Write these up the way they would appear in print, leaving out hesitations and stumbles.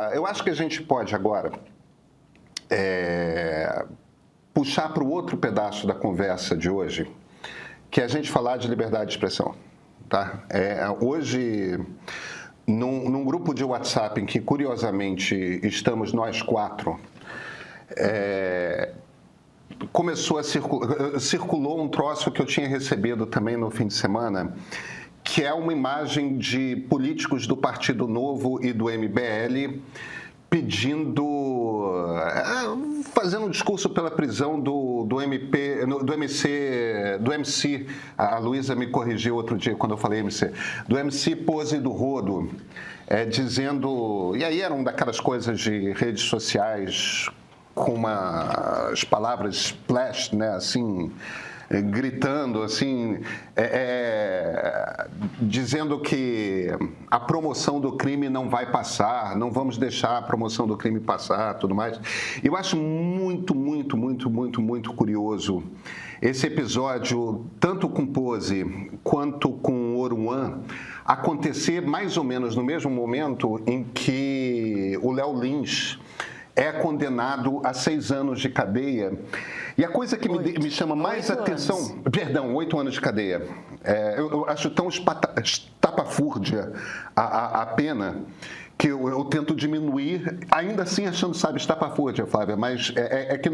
Eu acho que a gente pode agora puxar para o outro pedaço da conversa de hoje, que é a gente falar de liberdade de expressão. Tá? Hoje, num grupo de WhatsApp em que, curiosamente, estamos nós quatro, circulou um troço que eu tinha recebido também no fim de semana, que é uma imagem de políticos do Partido Novo e do MBL fazendo um discurso pela prisão do MC, a Luísa me corrigiu outro dia quando eu falei MC, do MC Pose do Rodo, dizendo, e aí eram daquelas coisas de redes sociais com umas palavras splash, né, assim, gritando, assim, dizendo que a promoção do crime não vai passar, não vamos deixar a promoção do crime passar, tudo mais. Eu acho muito curioso esse episódio, tanto com Pose quanto com Oruan, acontecer mais ou menos no mesmo momento em que o Léo Lins é condenado a 6 anos de cadeia. E a coisa que me chama mais atenção... Perdão, 8 anos de cadeia. Eu acho tão estapafúrdia a pena que eu tento diminuir, ainda assim achando, sabe, estapafúrdia, Flávia, mas que eu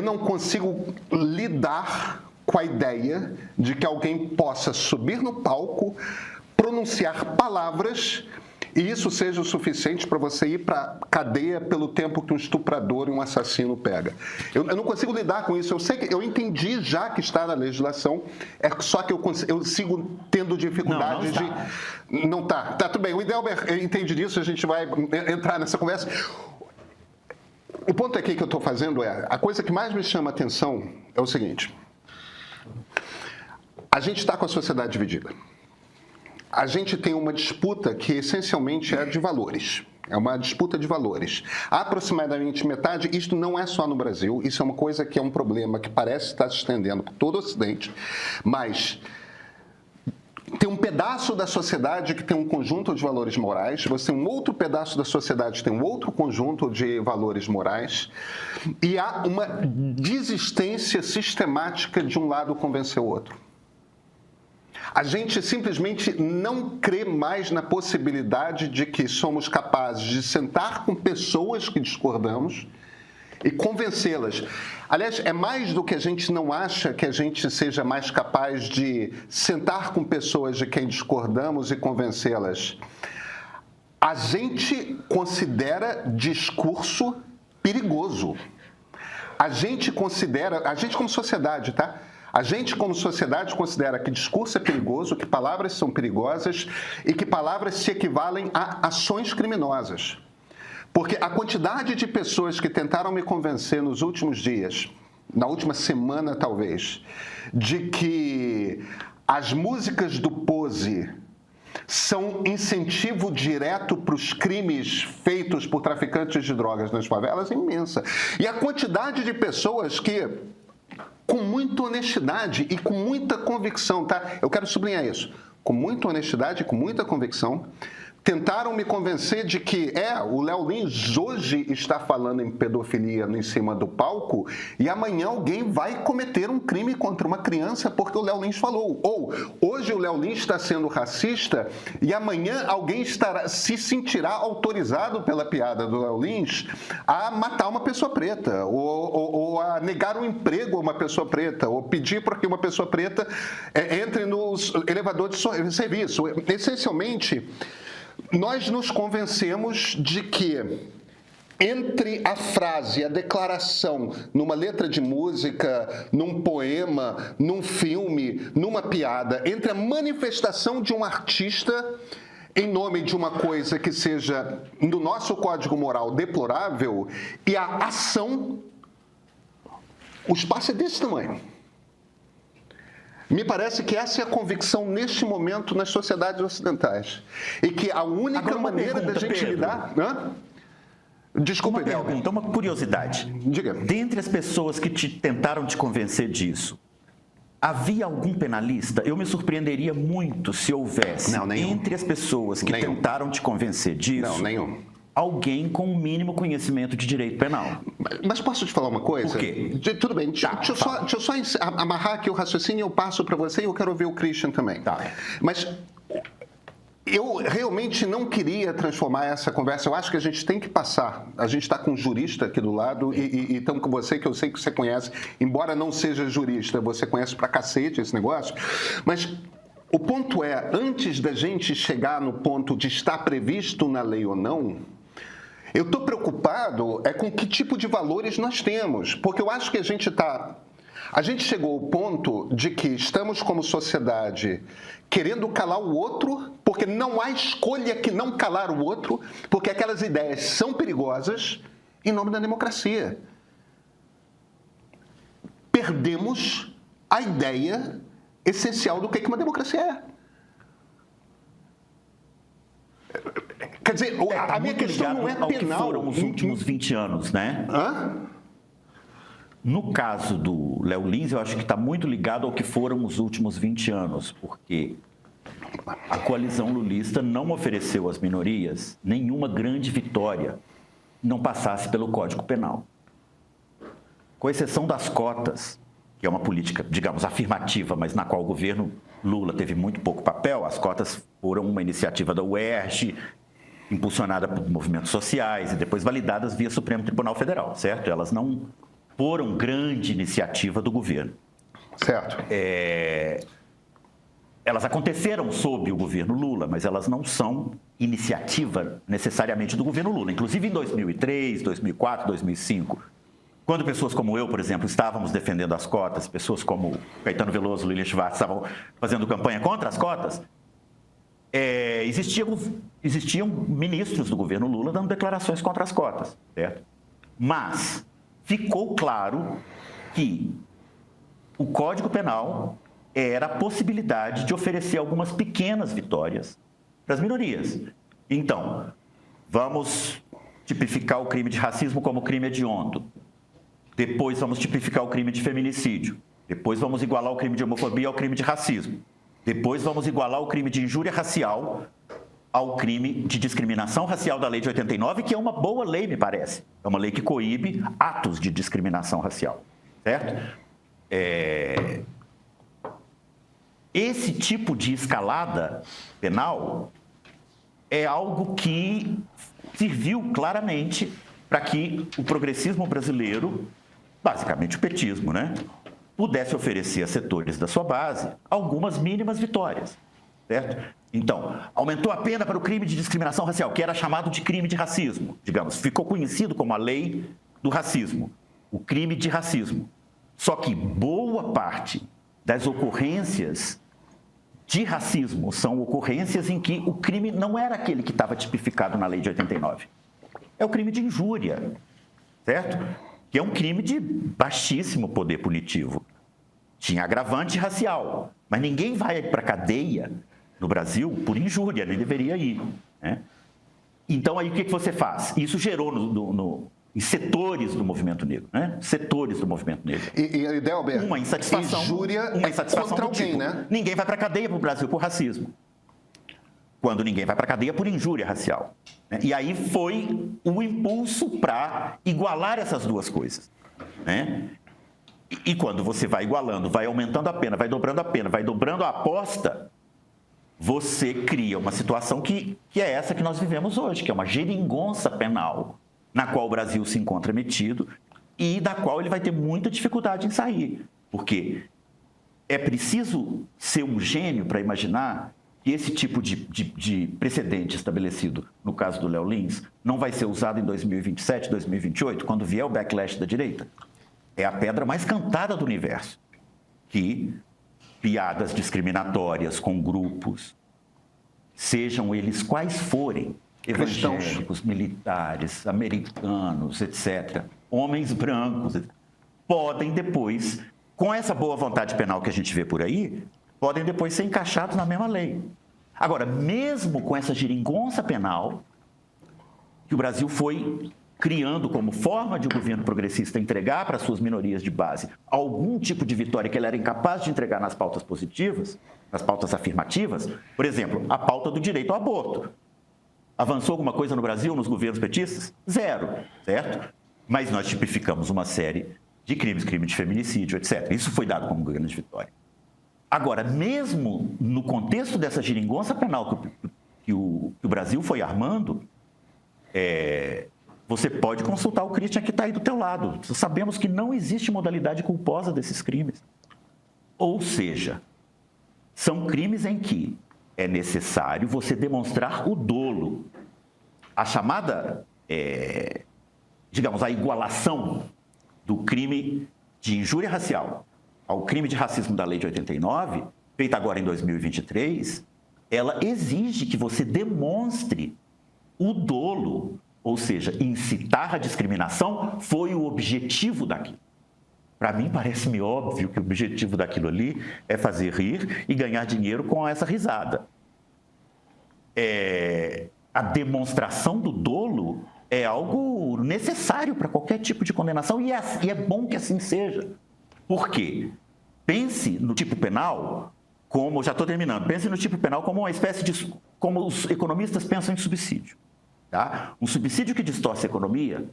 não consigo lidar com a ideia de que alguém possa subir no palco, pronunciar palavras e isso seja o suficiente para você ir para cadeia pelo tempo que um estuprador e um assassino pega. Eu não consigo lidar com isso. Eu sei que eu entendi já que está na legislação, só que eu sigo tendo dificuldade de... Não está. Tá, tudo bem. O Idelber entende disso, a gente vai entrar nessa conversa. O ponto aqui que eu estou fazendo a coisa que mais me chama a atenção é o seguinte. A gente está com a sociedade dividida. A gente tem uma disputa que essencialmente é de valores. É uma disputa de valores. Aproximadamente metade, isto não é só no Brasil, isso é uma coisa que é um problema que parece estar se estendendo por todo o Ocidente, mas tem um pedaço da sociedade que tem um conjunto de valores morais, você tem um outro pedaço da sociedade que tem um outro conjunto de valores morais, e há uma desistência sistemática de um lado convencer o outro. A gente simplesmente não crê mais na possibilidade de que somos capazes de sentar com pessoas que discordamos e convencê-las. Aliás, é mais do que a gente não acha que a gente seja mais capaz de sentar com pessoas de quem discordamos e convencê-las. A gente considera discurso perigoso. A gente como sociedade, tá? A gente, como sociedade, considera que discurso é perigoso, que palavras são perigosas e que palavras se equivalem a ações criminosas. Porque a quantidade de pessoas que tentaram me convencer nos últimos dias, na última semana talvez, de que as músicas do Pose são incentivo direto para os crimes feitos por traficantes de drogas nas favelas é imensa. E a quantidade de pessoas que, com muita honestidade e com muita convicção, tá? Eu quero sublinhar isso. Com muita honestidade e com muita convicção, tentaram me convencer de que o Léo Lins hoje está falando em pedofilia em cima do palco e amanhã alguém vai cometer um crime contra uma criança porque o Léo Lins falou. Ou hoje o Léo Lins está sendo racista e amanhã alguém se sentirá autorizado pela piada do Léo Lins a matar uma pessoa preta ou a negar um emprego a uma pessoa preta ou pedir para que uma pessoa preta entre nos elevadores de serviço. Essencialmente, nós nos convencemos de que entre a frase, a declaração, numa letra de música, num poema, num filme, numa piada, entre a manifestação de um artista em nome de uma coisa que seja, no nosso código moral, deplorável, e a ação, o espaço é desse tamanho. Me parece que essa é a convicção neste momento nas sociedades ocidentais. E que a única maneira da gente lidar... Desculpa, uma pergunta, uma curiosidade. Diga. Dentre as pessoas que tentaram te convencer disso, Havia algum penalista? Eu me surpreenderia muito se houvesse, entre as pessoas que tentaram te convencer disso, alguém com o mínimo conhecimento de direito penal. Mas posso te falar uma coisa? Por quê? Tudo bem, deixa eu só amarrar aqui o raciocínio, eu passo para você e eu quero ouvir o Christian também. Tá. Mas eu realmente não queria transformar essa conversa. Eu acho que a gente tem que passar. A gente está com um jurista aqui do lado e estamos com você, que eu sei que você conhece. Embora não seja jurista, você conhece pra cacete esse negócio. Mas o ponto é, antes da gente chegar no ponto de estar previsto na lei ou não, eu estou preocupado com que tipo de valores nós temos. Porque eu acho que a gente chegou ao ponto de que estamos como sociedade querendo calar o outro, porque não há escolha que não calar o outro, porque aquelas ideias são perigosas em nome da democracia. Perdemos a ideia essencial do que uma democracia é. Quer dizer, a minha questão não é penal. Que foram os últimos 20 anos, né? No caso do Léo Lins, eu acho que está muito ligado ao que foram os últimos 20 anos, porque a coalizão lulista não ofereceu às minorias nenhuma grande vitória que não passasse pelo Código Penal. Com exceção das cotas, que é uma política, digamos, afirmativa, mas na qual o governo Lula teve muito pouco papel, as cotas foram uma iniciativa da UERJ, impulsionada por movimentos sociais e depois validadas via Supremo Tribunal Federal, certo? Elas não foram grande iniciativa do governo. Certo. Elas aconteceram sob o governo Lula, mas elas não são iniciativa necessariamente do governo Lula. Inclusive em 2003, 2004, 2005, quando pessoas como eu, por exemplo, estávamos defendendo as cotas, pessoas como Caetano Veloso, Lilian Schwartz estavam fazendo campanha contra as cotas, existiam ministros do governo Lula dando declarações contra as cotas, certo? Mas ficou claro que o Código Penal era a possibilidade de oferecer algumas pequenas vitórias para as minorias. Então, vamos tipificar o crime de racismo como crime hediondo. Depois vamos tipificar o crime de feminicídio. Depois vamos igualar o crime de homofobia ao crime de racismo. Depois vamos igualar o crime de injúria racial ao crime de discriminação racial da lei de 89, que é uma boa lei, me parece. É uma lei que coíbe atos de discriminação racial, certo? Esse tipo de escalada penal é algo que serviu claramente para que o progressismo brasileiro, basicamente o petismo, né, pudesse oferecer a setores da sua base algumas mínimas vitórias, certo? Então, aumentou a pena para o crime de discriminação racial, que era chamado de crime de racismo, digamos, ficou conhecido como a lei do racismo, o crime de racismo. Só que boa parte das ocorrências de racismo são ocorrências em que o crime não era aquele que estava tipificado na lei de 89. É o crime de injúria, certo? Que é um crime de baixíssimo poder punitivo. Tinha agravante racial, mas ninguém vai para a cadeia no Brasil por injúria, nem deveria ir, né? Então, aí o que você faz? Isso gerou em setores do movimento negro, né? Setores do movimento negro. E Delber, uma insatisfação contra alguém, tipo, né? Ninguém vai para a cadeia para o Brasil por racismo. Quando ninguém vai para a cadeia por injúria racial. E aí foi o impulso para igualar essas duas coisas, né? E quando você vai igualando, vai aumentando a pena, vai dobrando a pena, vai dobrando a aposta, você cria uma situação que é essa que nós vivemos hoje, que é uma geringonça penal, na qual o Brasil se encontra metido e da qual ele vai ter muita dificuldade em sair. Porque é preciso ser um gênio para imaginar que esse tipo de precedente estabelecido, no caso do Léo Lins, não vai ser usado em 2027, 2028, quando vier o backlash da direita. É a pedra mais cantada do universo, que piadas discriminatórias com grupos, sejam eles quais forem, evangélicos, militares, americanos, etc., homens brancos, podem depois, com essa boa vontade penal que a gente vê por aí, podem depois ser encaixados na mesma lei. Agora, mesmo com essa geringonça penal, que o Brasil foi criando como forma de um governo progressista entregar para suas minorias de base algum tipo de vitória que ele era incapaz de entregar nas pautas positivas, nas pautas afirmativas. Por exemplo, a pauta do direito ao aborto. Avançou alguma coisa no Brasil, nos governos petistas? Zero, certo? Mas nós tipificamos uma série de crimes, crime de feminicídio, etc. Isso foi dado como grande vitória. Agora, mesmo no contexto dessa geringonça penal que o Brasil foi armando, você pode consultar o Christian que está aí do teu lado. Sabemos que não existe modalidade culposa desses crimes. Ou seja, são crimes em que é necessário você demonstrar o dolo. A chamada, digamos, a igualação do crime de injúria racial ao crime de racismo da lei de 89, feita agora em 2023, ela exige que você demonstre o dolo, ou seja, incitar a discriminação foi o objetivo daquilo. Para mim, parece-me óbvio que o objetivo daquilo ali é fazer rir e ganhar dinheiro com essa risada. A demonstração do dolo é algo necessário para qualquer tipo de condenação e é bom que assim seja. Por quê? Pense no tipo penal como, já estou terminando, pense no tipo penal como uma espécie de, como os economistas pensam em subsídio. Tá? Um subsídio que distorce a economia,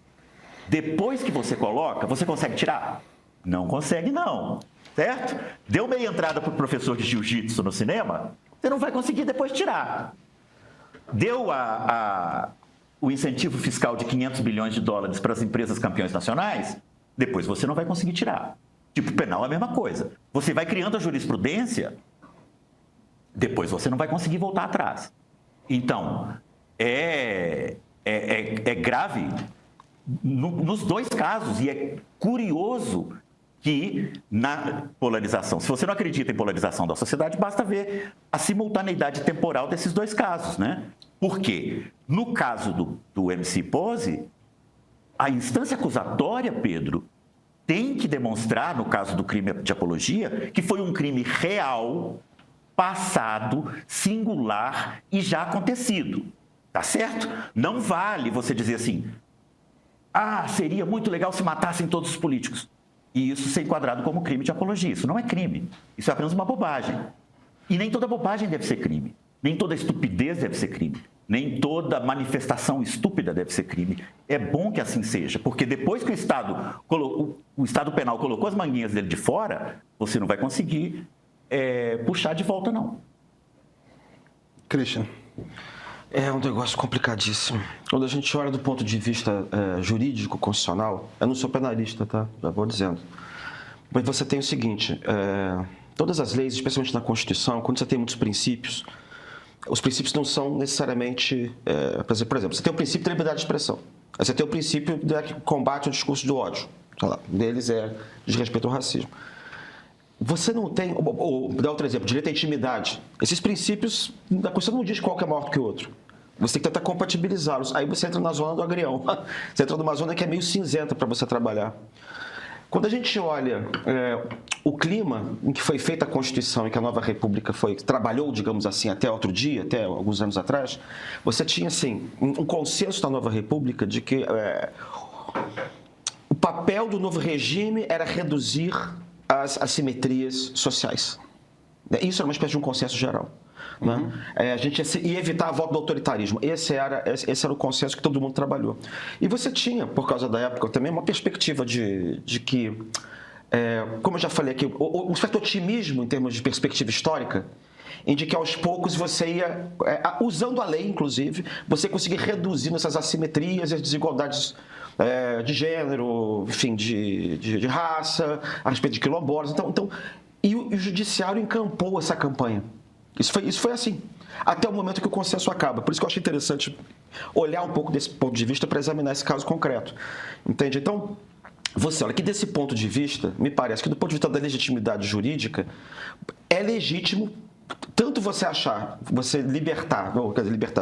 depois que você coloca, você consegue tirar? Não consegue não, certo? Deu meia entrada para o professor de jiu-jitsu no cinema, você não vai conseguir depois tirar. Deu o incentivo fiscal de 500 bilhões de dólares para as empresas campeões nacionais, depois você não vai conseguir tirar. Tipo penal é a mesma coisa. Você vai criando a jurisprudência, depois você não vai conseguir voltar atrás. Então, é grave nos dois casos e é curioso que na polarização, se você não acredita em polarização da sociedade, basta ver a simultaneidade temporal desses dois casos, né? Por quê? No caso do MC Pose, a instância acusatória, Pedro, tem que demonstrar, no caso do crime de apologia, que foi um crime real, passado, singular e já acontecido. Tá certo? Não vale você dizer assim, seria muito legal se matassem todos os políticos. E isso ser enquadrado como crime de apologia. Isso não é crime. Isso é apenas uma bobagem. E nem toda bobagem deve ser crime. Nem toda estupidez deve ser crime. Nem toda manifestação estúpida deve ser crime. É bom que assim seja, porque depois que o Estado penal colocou as manguinhas dele de fora, você não vai conseguir puxar de volta, não. Christian. É um negócio complicadíssimo. Quando a gente olha do ponto de vista jurídico, constitucional, eu não sou penalista, tá? Já vou dizendo. Mas você tem o seguinte, todas as leis, especialmente na Constituição, quando você tem muitos princípios, os princípios não são necessariamente... por exemplo, você tem o princípio da liberdade de expressão. Aí você tem o princípio de combate ao discurso de ódio. Sei lá, um deles é desrespeito ao racismo. Você não tem... Vou dar outro exemplo, direito à intimidade. Esses princípios, a Constituição não diz qual que é maior do que o outro. Você tem que tentar compatibilizá-los. Aí você entra na zona do agrião. Você entra numa zona que é meio cinzenta para você trabalhar. Quando a gente olha o clima em que foi feita a Constituição e que a nova República trabalhou, digamos assim, até outro dia, até alguns anos atrás, você tinha, assim, um consenso da nova República de que o papel do novo regime era reduzir as assimetrias sociais. Isso era uma espécie de um consenso geral. Né? A gente ia evitar a volta do autoritarismo. Esse era o consenso que todo mundo trabalhou. E você tinha, por causa da época também, uma perspectiva de que, como eu já falei aqui, um certo otimismo em termos de perspectiva histórica, em de que aos poucos você ia, usando a lei, inclusive, você conseguir reduzir essas assimetrias e as desigualdades de gênero, enfim, de raça, a respeito de quilombolas. E o judiciário encampou essa campanha. Isso foi assim, até o momento que o consenso acaba. Por isso que eu acho interessante olhar um pouco desse ponto de vista para examinar esse caso concreto. Entende? Então, você olha que desse ponto de vista, me parece que do ponto de vista da legitimidade jurídica, é legítimo tanto você achar, você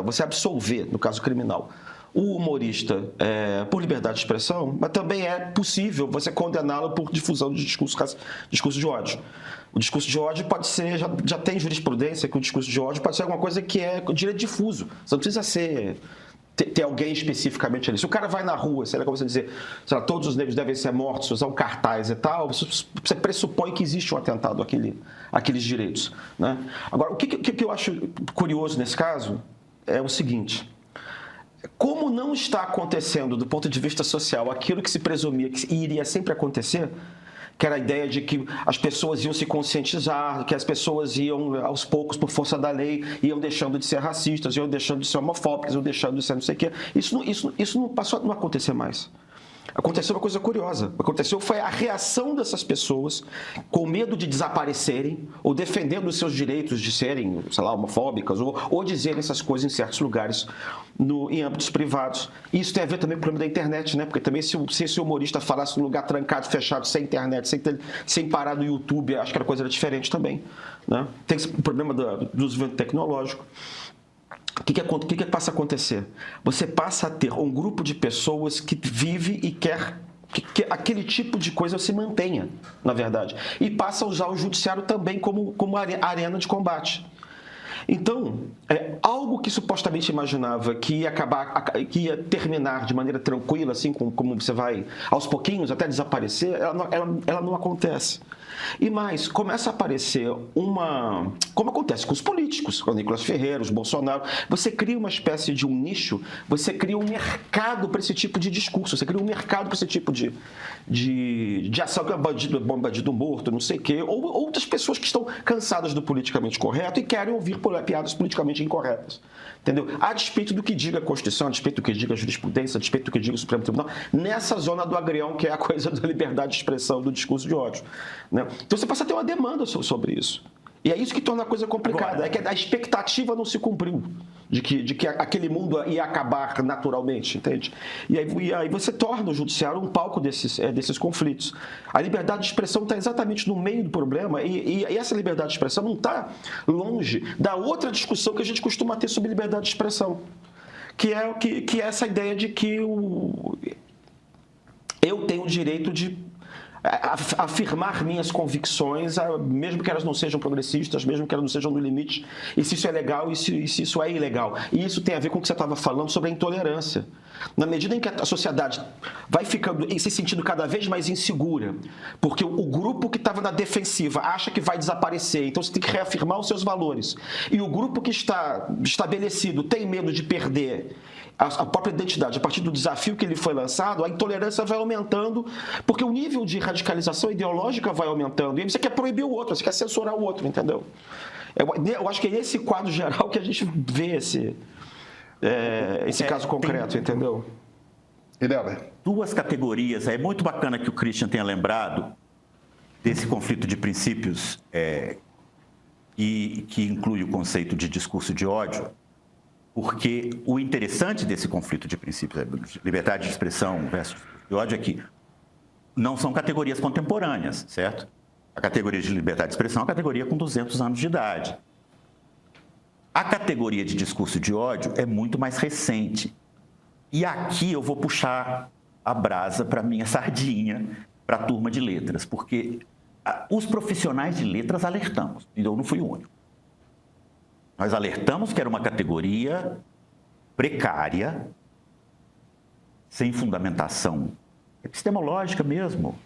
você absolver, no caso criminal, o humorista por liberdade de expressão, mas também é possível você condená-lo por difusão de discurso de ódio. O discurso de ódio pode ser, já tem jurisprudência que o discurso de ódio pode ser alguma coisa que é direito difuso. Você não precisa ser ter alguém especificamente ali. Se o cara vai na rua, sei lá, como você dizer, sei lá, todos os negros devem ser mortos, usar um cartaz e tal, você pressupõe que existe um atentado àqueles direitos, né? Agora, o que eu acho curioso nesse caso é o seguinte: como não está acontecendo do ponto de vista social aquilo que se presumia que iria sempre acontecer, que era a ideia de que as pessoas iam se conscientizar, que as pessoas iam, aos poucos, por força da lei, iam deixando de ser racistas, iam deixando de ser homofóbicas, iam deixando de ser não sei o quê. Isso não passou a não acontecer mais. Aconteceu uma coisa curiosa. O que aconteceu foi a reação dessas pessoas com medo de desaparecerem ou defendendo os seus direitos de serem, sei lá, homofóbicas ou dizerem essas coisas em certos lugares em âmbitos privados. E isso tem a ver também com o problema da internet, né? Porque também se esse humorista falasse num lugar trancado, fechado, sem internet, sem parar no YouTube, acho que a coisa era diferente também, né? Tem o problema do desenvolvimento tecnológico. O que passa a acontecer? Você passa a ter um grupo de pessoas que vive e quer que aquele tipo de coisa se mantenha, na verdade. E passa a usar o judiciário também como arena de combate. Então, algo que supostamente imaginava que ia terminar de maneira tranquila, assim como você vai aos pouquinhos até desaparecer, ela não acontece. E mais, começa a aparecer como acontece com os políticos, com o Nicolas Ferreira, os Bolsonaro, você cria uma espécie de um nicho, você cria um mercado para esse tipo de discurso, você cria um mercado para esse tipo de ação, que é bandido morto, não sei o quê, ou outras pessoas que estão cansadas do politicamente correto e querem ouvir piadas politicamente incorretas. Entendeu? A despeito do que diga a Constituição, a despeito do que diga a jurisprudência, a despeito do que diga o Supremo Tribunal, nessa zona do agrião, que é a coisa da liberdade de expressão, do discurso de ódio, né? Então você passa a ter uma demanda sobre isso. E é isso que torna a coisa complicada. É que a expectativa não se cumpriu de que aquele mundo ia acabar naturalmente, entende? E aí você torna o judiciário um palco desses conflitos. A liberdade de expressão está exatamente no meio do problema e essa liberdade de expressão não está longe da outra discussão que a gente costuma ter sobre liberdade de expressão, que é essa ideia de que eu tenho o direito de afirmar minhas convicções, mesmo que elas não sejam progressistas, mesmo que elas não sejam no limite, e se isso é legal e se isso é ilegal. E isso tem a ver com o que você estava falando sobre a intolerância. Na medida em que a sociedade vai ficando e se sentindo cada vez mais insegura, porque o grupo que estava na defensiva acha que vai desaparecer, então você tem que reafirmar os seus valores. E o grupo que está estabelecido tem medo de perder a própria identidade. A partir do desafio que ele foi lançado, a intolerância vai aumentando, porque o nível de radicalização ideológica vai aumentando. E aí você quer proibir o outro, você quer censurar o outro, entendeu? Eu acho que é nesse quadro geral que a gente vê esse caso concreto, entendeu? Idelber. Duas categorias. É muito bacana que o Christian tenha lembrado desse conflito de princípios que inclui o conceito de discurso de ódio, porque o interessante desse conflito de princípios, liberdade de expressão versus de ódio, é que não são categorias contemporâneas, certo? A categoria de liberdade de expressão é uma categoria com 200 anos de idade. A categoria de discurso de ódio é muito mais recente. E aqui eu vou puxar a brasa para a minha sardinha, para a turma de letras, porque os profissionais de letras alertamos, e eu não fui o único. Nós alertamos que era uma categoria precária, sem fundamentação epistemológica mesmo.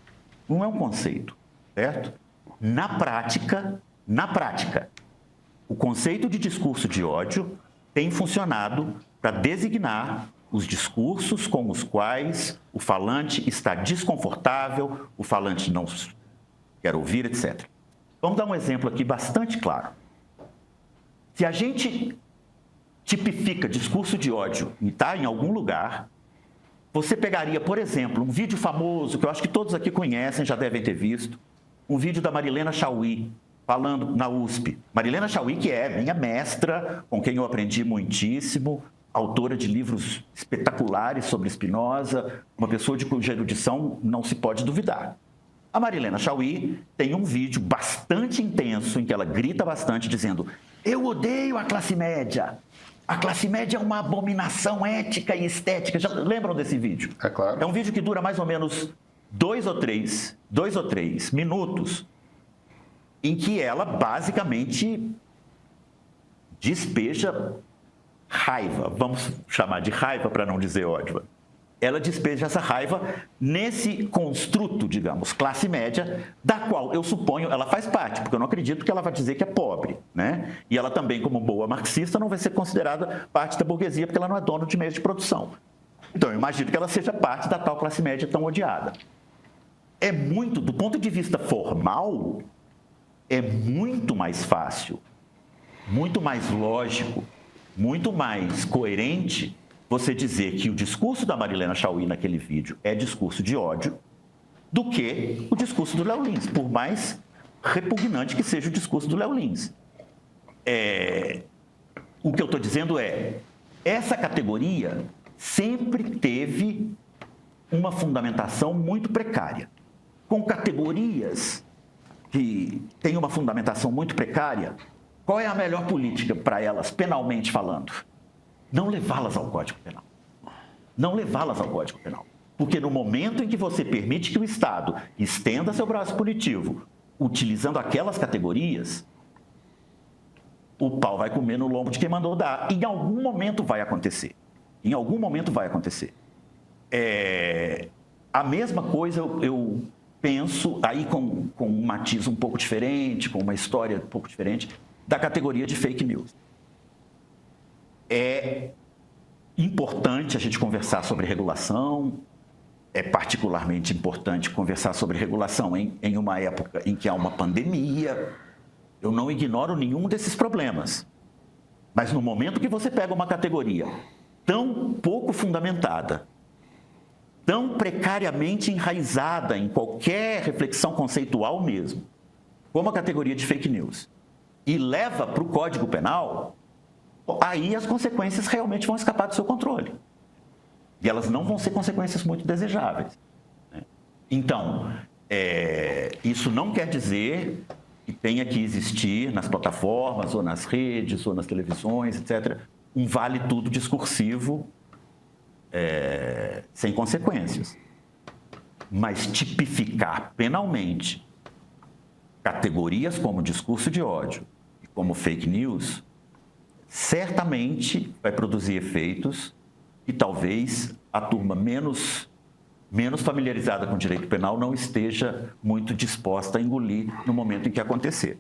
Não é um conceito, certo? Na prática, o conceito de discurso de ódio tem funcionado para designar os discursos com os quais o falante está desconfortável, o falante não quer ouvir, etc. Vamos dar um exemplo aqui bastante claro. Se a gente tipifica discurso de ódio e está em algum lugar, você pegaria, por exemplo, um vídeo famoso, que eu acho que todos aqui conhecem, já devem ter visto, um vídeo da Marilena Chaui, falando na USP. Marilena Chaui, que é minha mestra, com quem eu aprendi muitíssimo, autora de livros espetaculares sobre Spinoza, uma pessoa de cuja erudição não se pode duvidar. A Marilena Chaui tem um vídeo bastante intenso, em que ela grita bastante, dizendo: eu odeio a classe média. A classe média é uma abominação ética e estética. Já lembram desse vídeo? É claro. É um vídeo que dura mais ou menos 2 ou 3 minutos, em que ela basicamente despeja raiva, vamos chamar de raiva para não dizer ódio, ela despeja essa raiva nesse construto, digamos, classe média, da qual eu suponho ela faz parte, porque eu não acredito que ela vai dizer que é pobre, né? E ela também, como boa marxista, não vai ser considerada parte da burguesia, porque ela não é dona de meios de produção. Então, eu imagino que ela seja parte da tal classe média tão odiada. É muito, do ponto de vista formal, é muito mais fácil, muito mais lógico, muito mais coerente você dizer que o discurso da Marilena Chaui naquele vídeo é discurso de ódio do que o discurso do Léo Lins, por mais repugnante que seja o discurso do Léo Lins. O que eu estou dizendo é, essa categoria sempre teve uma fundamentação muito precária. Com categorias que têm uma fundamentação muito precária, qual é a melhor política para elas, penalmente falando? Não levá-las ao Código Penal. Não levá-las ao Código Penal. Porque no momento em que você permite que o Estado estenda seu braço punitivo, utilizando aquelas categorias, o pau vai comer no lombo de quem mandou dar. Em algum momento vai acontecer. Em algum momento vai acontecer. A mesma coisa eu penso, aí com um matiz um pouco diferente, com uma história um pouco diferente, da categoria de fake news. É importante a gente conversar sobre regulação, é particularmente importante conversar sobre regulação em uma época em que há uma pandemia. Eu não ignoro nenhum desses problemas. Mas no momento que você pega uma categoria tão pouco fundamentada, tão precariamente enraizada em qualquer reflexão conceitual mesmo, como a categoria de fake news, e leva para o Código Penal, aí as consequências realmente vão escapar do seu controle. E elas não vão ser consequências muito desejáveis. Então, isso não quer dizer que tenha que existir nas plataformas, ou nas redes, ou nas televisões, etc., um vale-tudo discursivo sem consequências. Mas tipificar penalmente categorias como discurso de ódio e como fake news certamente vai produzir efeitos que talvez a turma menos familiarizada com o direito penal não esteja muito disposta a engolir no momento em que acontecer.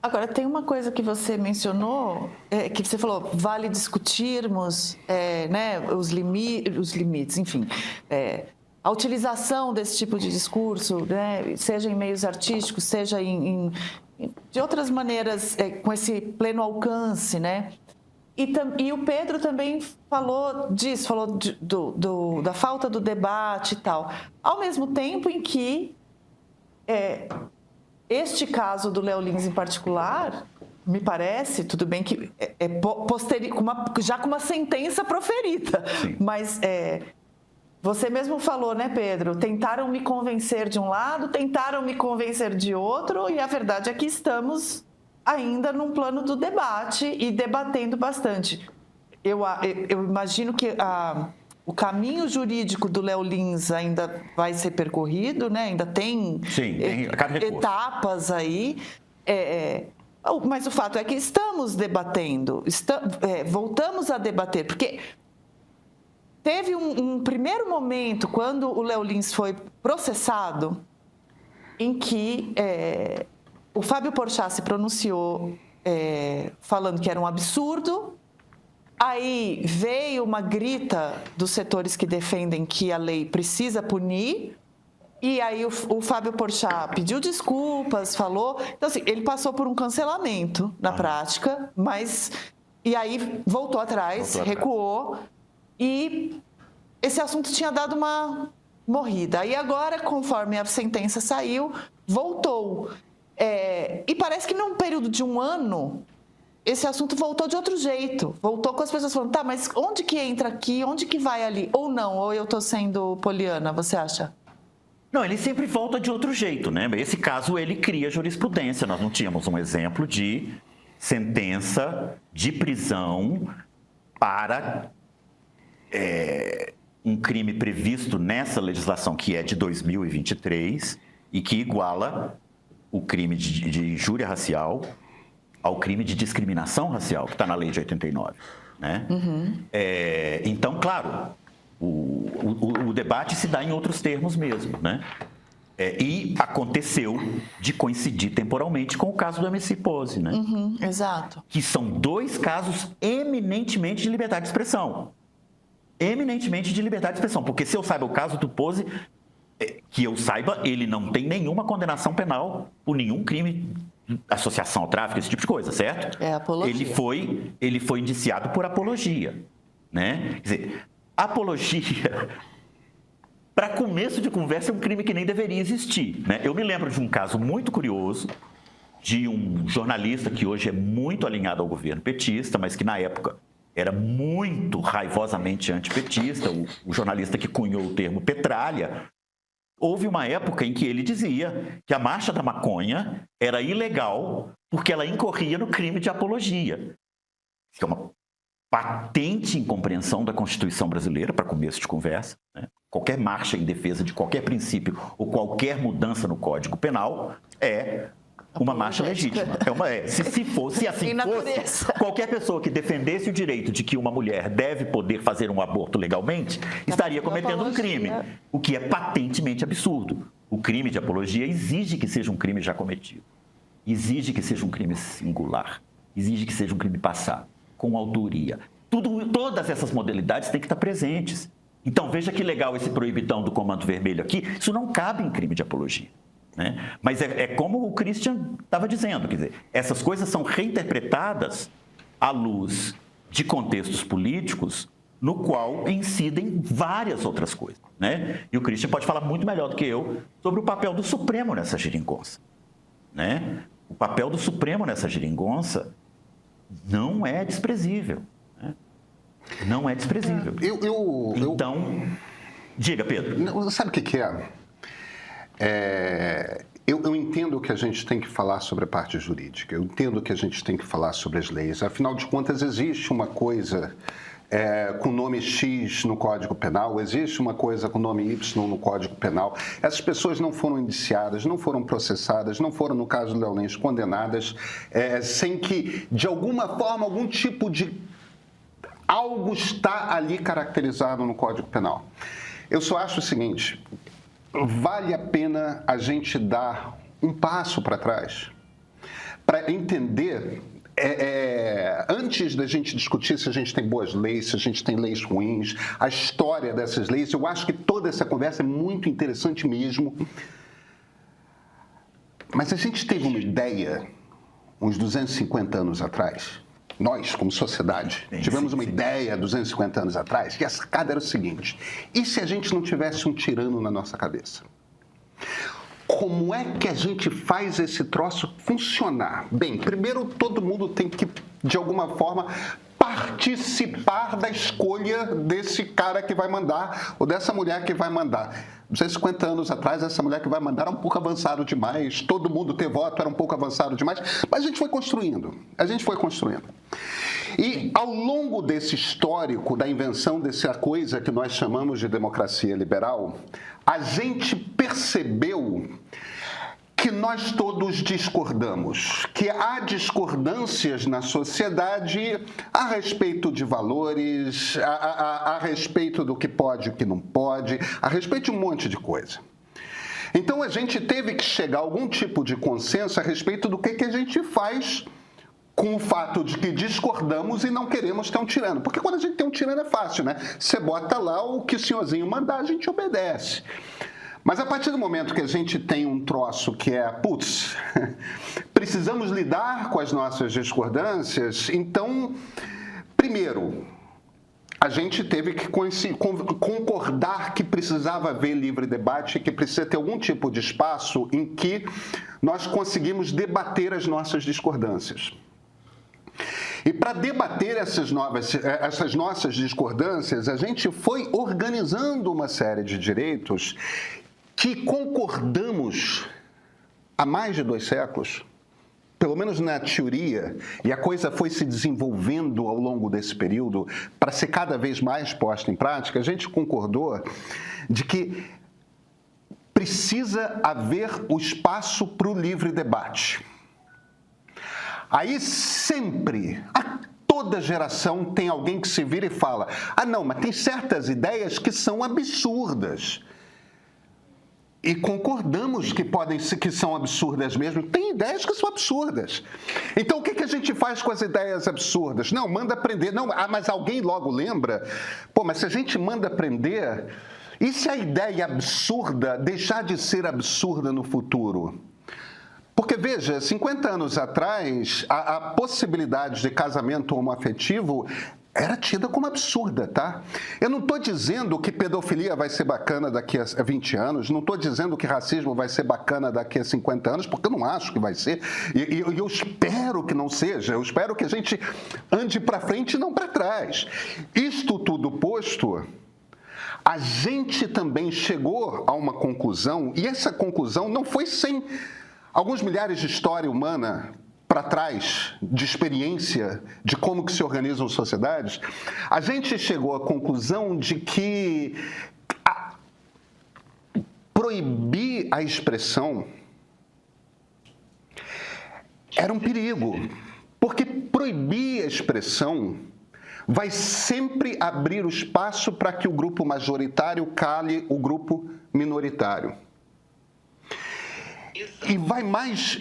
Agora, tem uma coisa que você mencionou, que você falou, vale discutirmos né, os limites, enfim, a utilização desse tipo de discurso, né, seja em meios artísticos, seja de outras maneiras, com esse pleno alcance, né? E o Pedro também falou disso, falou da falta do debate e tal. Ao mesmo tempo em que este caso do Léo Lins em particular, me parece, tudo bem que já com uma sentença proferida, sim, mas você mesmo falou, né, Pedro? Tentaram me convencer de um lado, tentaram me convencer de outro, e a verdade é que estamos ainda num plano do debate e debatendo bastante. Eu imagino que o caminho jurídico do Léo Lins ainda vai ser percorrido, né? Ainda tem, sim, tem etapas aí. Mas o fato é que estamos debatendo, voltamos a debater, porque teve um primeiro momento, quando o Léo Lins foi processado, em que o Fábio Porchat se pronunciou falando que era um absurdo. Aí veio uma grita dos setores que defendem que a lei precisa punir. E aí o Fábio Porchat pediu desculpas, falou. Então, assim, ele passou por um cancelamento na prática, mas... E aí voltou atrás, recuou. E esse assunto tinha dado uma morrida. Aí agora, conforme a sentença saiu, voltou. E parece que num período de um ano, esse assunto voltou de outro jeito. Voltou com as pessoas falando, tá, mas onde que entra aqui, onde que vai ali? Ou não, ou eu estou sendo poliana, você acha? Não, ele sempre volta de outro jeito, né? Esse caso, ele cria jurisprudência. Nós não tínhamos um exemplo de sentença de prisão para um crime previsto nessa legislação, que é de 2023, e que iguala o crime de injúria racial ao crime de discriminação racial, que está na lei de 89. né? Então, claro, o debate se dá em outros termos mesmo, né? E aconteceu de coincidir temporalmente com o caso do MC Pose, né? Exato. Que são dois casos eminentemente de liberdade de expressão. Eminentemente de liberdade de expressão. Porque, se eu saiba o caso do Pose, que eu saiba, ele não tem nenhuma condenação penal por nenhum crime, associação ao tráfico, esse tipo de coisa, certo? É apologia. Ele foi indiciado por apologia, né? Quer dizer, apologia, para começo de conversa, é um crime que nem deveria existir, né? Eu me lembro de um caso muito curioso de um jornalista que hoje é muito alinhado ao governo petista, mas que na época era muito raivosamente antipetista, o jornalista que cunhou o termo petralha. Houve uma época em que ele dizia que a marcha da maconha era ilegal porque ela incorria no crime de apologia. Isso é uma patente incompreensão da Constituição brasileira, para começo de conversa, né? Qualquer marcha em defesa de qualquer princípio ou qualquer mudança no Código Penal é uma marcha legítima. Se assim fosse, qualquer pessoa que defendesse o direito de que uma mulher deve poder fazer um aborto legalmente estaria cometendo um crime, o que é patentemente absurdo. O crime de apologia exige que seja um crime já cometido, exige que seja um crime singular, exige que seja um crime passado, com autoria. Todas essas modalidades têm que estar presentes. Então, veja que legal esse proibidão do Comando Vermelho aqui, isso não cabe em crime de apologia, né? Mas é como o Christian estava dizendo, quer dizer, essas coisas são reinterpretadas à luz de contextos políticos no qual incidem várias outras coisas, né? E o Christian pode falar muito melhor do que eu sobre o papel do Supremo nessa geringonça, né? O papel do Supremo nessa geringonça não é desprezível, né? Não é desprezível. Então, diga, Pedro. Sabe o que é? Eu entendo que a gente tem que falar sobre a parte jurídica, eu entendo que a gente tem que falar sobre as leis. Afinal de contas, existe uma coisa com nome X no Código Penal, existe uma coisa com nome Y no Código Penal. Essas pessoas não foram indiciadas, não foram processadas, não foram, no caso do Léo Lins, condenadas, sem que, de alguma forma, algum tipo de algo está ali caracterizado no Código Penal. Eu só acho o seguinte: vale a pena a gente dar um passo para trás para entender, antes da gente discutir se a gente tem boas leis, se a gente tem leis ruins, a história dessas leis. Eu acho que toda essa conversa é muito interessante mesmo. Mas a gente teve uma ideia, uns 250 anos atrás, nós, como sociedade, tivemos uma ideia 250 anos atrás, que a sacada era o seguinte: e se a gente não tivesse um tirano na nossa cabeça? Como é que a gente faz esse troço funcionar? Bem, primeiro todo mundo tem que, de alguma forma, participar da escolha desse cara que vai mandar ou dessa mulher que vai mandar. 250 anos atrás, essa mulher que vai mandar era um pouco avançado demais, todo mundo ter voto era um pouco avançado demais, mas a gente foi construindo, E ao longo desse histórico da invenção dessa coisa que nós chamamos de democracia liberal, a gente percebeu que nós todos discordamos, que há discordâncias na sociedade a respeito de valores, a respeito do que pode e o que não pode, a respeito de um monte de coisa. Então a gente teve que chegar a algum tipo de consenso a respeito do que a gente faz com o fato de que discordamos e não queremos ter um tirano. Porque quando a gente tem um tirano é fácil, né? Você bota lá o que o senhorzinho mandar, a gente obedece. Mas a partir do momento que a gente tem um troço que precisamos lidar com as nossas discordâncias, então, primeiro, a gente teve que concordar que precisava haver livre debate, que precisa ter algum tipo de espaço em que nós conseguimos debater as nossas discordâncias. E para debater essas nossas discordâncias, a gente foi organizando uma série de direitos que concordamos há mais de 2 séculos, pelo menos na teoria, e a coisa foi se desenvolvendo ao longo desse período para ser cada vez mais posta em prática. A gente concordou de que precisa haver o espaço para o livre debate. Aí sempre, a toda geração tem alguém que se vira e fala: ah, não, mas tem certas ideias que são absurdas. E concordamos que são absurdas mesmo. Tem ideias que são absurdas. Então, o que a gente faz com as ideias absurdas? Não, manda prender. Não, mas alguém logo lembra. Pô, mas se a gente manda prender, e se a ideia absurda deixar de ser absurda no futuro? Porque, veja, 50 anos atrás, a possibilidade de casamento homoafetivo era tida como absurda, tá? Eu não estou dizendo que pedofilia vai ser bacana daqui a 20 anos, não estou dizendo que racismo vai ser bacana daqui a 50 anos, porque eu não acho que vai ser, e eu espero que não seja, eu espero que a gente ande para frente e não para trás. Isto tudo posto, a gente também chegou a uma conclusão, e essa conclusão não foi sem alguns milhares de história humana para trás, de experiência de como que se organizam sociedades. A gente chegou à conclusão de que proibir a expressão era um perigo, porque proibir a expressão vai sempre abrir o espaço para que o grupo majoritário cale o grupo minoritário. E vai mais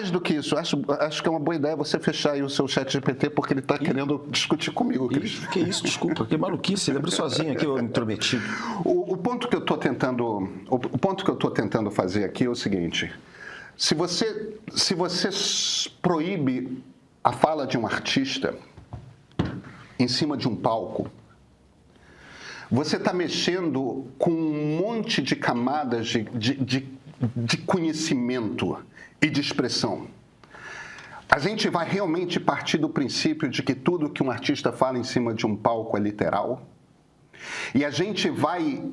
do que isso. Acho que é uma boa ideia você fechar aí o seu chat GPT, porque ele está querendo discutir comigo, Cris. Que isso, desculpa, que maluquice, ele abriu sozinho aqui, eu intrometido. O ponto que eu estou tentando fazer aqui é o seguinte: se você proíbe a fala de um artista em cima de um palco, você está mexendo com um monte de camadas de conhecimento e de expressão. A gente vai realmente partir do princípio de que tudo que um artista fala em cima de um palco é literal? E a gente vai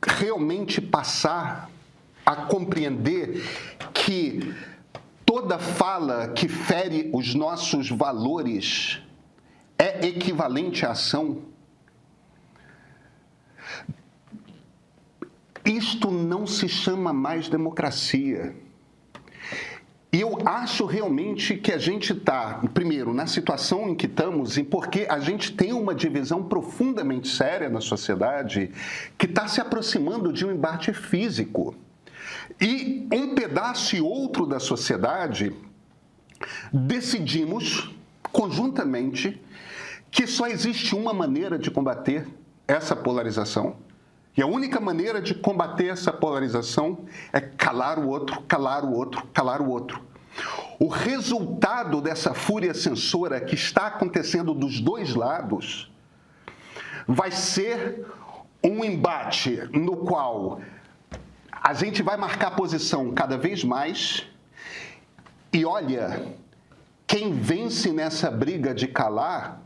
realmente passar a compreender que toda fala que fere os nossos valores é equivalente à ação? Isto não se chama mais democracia. E eu acho realmente que a gente está, primeiro, na situação em que estamos, porque a gente tem uma divisão profundamente séria na sociedade que está se aproximando de um embate físico. E um pedaço e outro da sociedade decidimos, conjuntamente, que só existe uma maneira de combater essa polarização. E a única maneira de combater essa polarização é calar o outro, calar o outro, calar o outro. O resultado dessa fúria censora que está acontecendo dos dois lados vai ser um embate no qual a gente vai marcar posição cada vez mais e, olha, quem vence nessa briga de calar,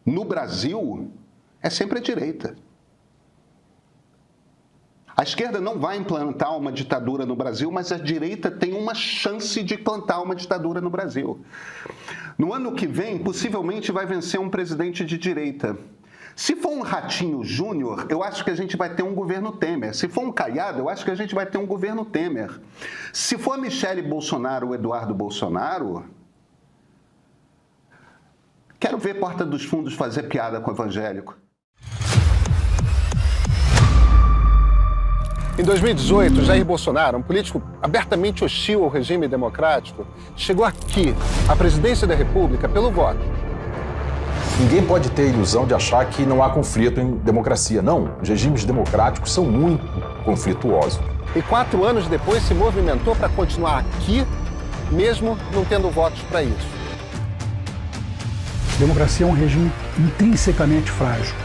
no Brasil, é sempre a direita. A esquerda não vai implantar uma ditadura no Brasil, mas a direita tem uma chance de implantar uma ditadura no Brasil. No ano que vem, possivelmente vai vencer um presidente de direita. Se for um Ratinho Júnior, eu acho que a gente vai ter um governo Temer. Se for um Caiado, eu acho que a gente vai ter um governo Temer. Se for a Michele Bolsonaro ou Eduardo Bolsonaro, quero ver Porta dos Fundos fazer piada com o evangélico. Em 2018, Jair Bolsonaro, um político abertamente hostil ao regime democrático, chegou aqui, à presidência da República, pelo voto. Ninguém pode ter a ilusão de achar que não há conflito em democracia. Não, os regimes democráticos são muito conflituosos. E 4 anos depois se movimentou para continuar aqui, mesmo não tendo votos para isso. Democracia é um regime intrinsecamente frágil.